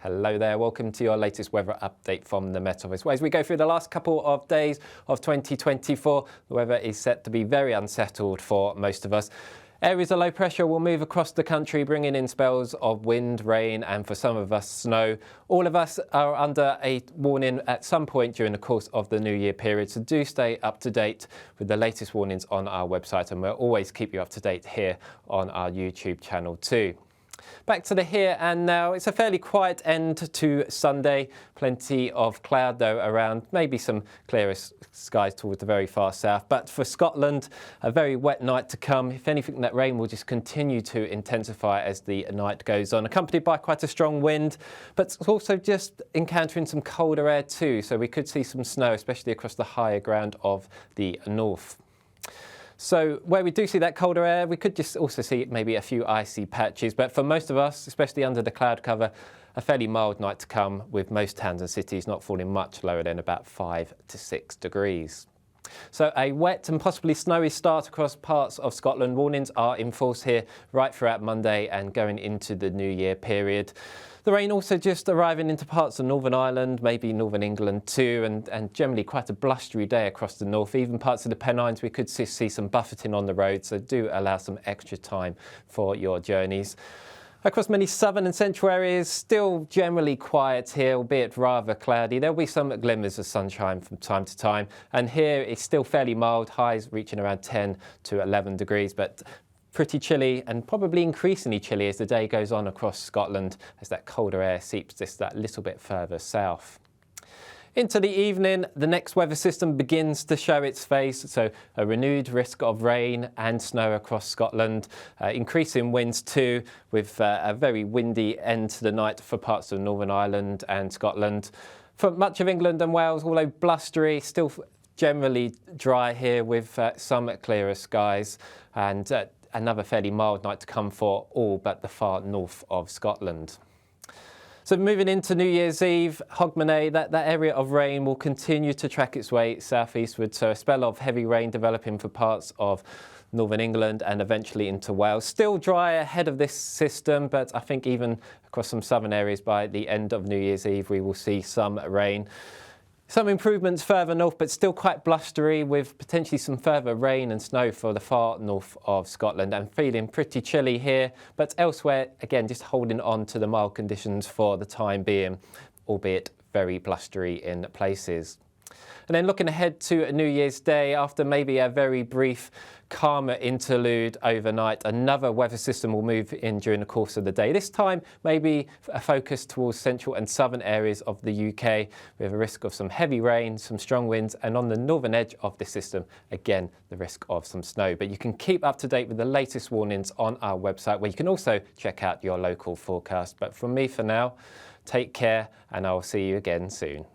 Hello there, welcome to your latest weather update from the Met Office. Well, as we go through the last couple of days of 2024, the weather is set to be very unsettled for most of us. Areas of low pressure will move across the country, bringing in spells of wind, rain, and for some of us, snow. All of us are under a warning at some point during the course of the New Year period, so do stay up to date with the latest warnings on our website, and we'll always keep you up to date here on our YouTube channel too. Back to the here and now. It's a fairly quiet end to Sunday. Plenty of cloud though around, maybe some clearer skies towards the very far south. But for Scotland, a very wet night to come. If anything, that rain will just continue to intensify as the night goes on, accompanied by quite a strong wind, but also just encountering some colder air too. So we could see some snow, especially across the higher ground of the north. So where we do see that colder air, we could just also see maybe a few icy patches. But for most of us, especially under the cloud cover, a fairly mild night to come, with most towns and cities not falling much lower than about 5 to 6 degrees. So a wet and possibly snowy start across parts of Scotland. Warnings are in force here right throughout Monday and going into the New Year period. The rain also just arriving into parts of Northern Ireland, maybe Northern England too, and generally quite a blustery day across the north. Even parts of the Pennines, we could see some buffeting on the road, so do allow some extra time for your journeys. Across many southern and central areas, still generally quiet here, albeit rather cloudy. There'll be some glimmers of sunshine from time to time. And here it's still fairly mild, highs reaching around 10 to 11 degrees, but pretty chilly and probably increasingly chilly as the day goes on across Scotland as that colder air seeps just that little bit further south. Into the evening, the next weather system begins to show its face, so a renewed risk of rain and snow across Scotland, increasing winds too, with a very windy end to the night for parts of Northern Ireland and Scotland. For much of England and Wales, although blustery, still generally dry here with some clearer skies, and another fairly mild night to come for all but the far north of Scotland. So moving into New Year's Eve, Hogmanay, that area of rain will continue to track its way southeastward. So a spell of heavy rain developing for parts of northern England and eventually into Wales. Still dry ahead of this system, but I think even across some southern areas by the end of New Year's Eve, we will see some rain. Some improvements further north, but still quite blustery, with potentially some further rain and snow for the far north of Scotland, and feeling pretty chilly here. But elsewhere, again, just holding on to the mild conditions for the time being, albeit very blustery in places. And then looking ahead to New Year's Day, after maybe a very brief calmer interlude overnight, another weather system will move in during the course of the day. This time, maybe a focus towards central and southern areas of the UK, with a risk of some heavy rain, some strong winds, and on the northern edge of the system, again, the risk of some snow. But you can keep up to date with the latest warnings on our website, where you can also check out your local forecast. But from me for now, take care, and I'll see you again soon.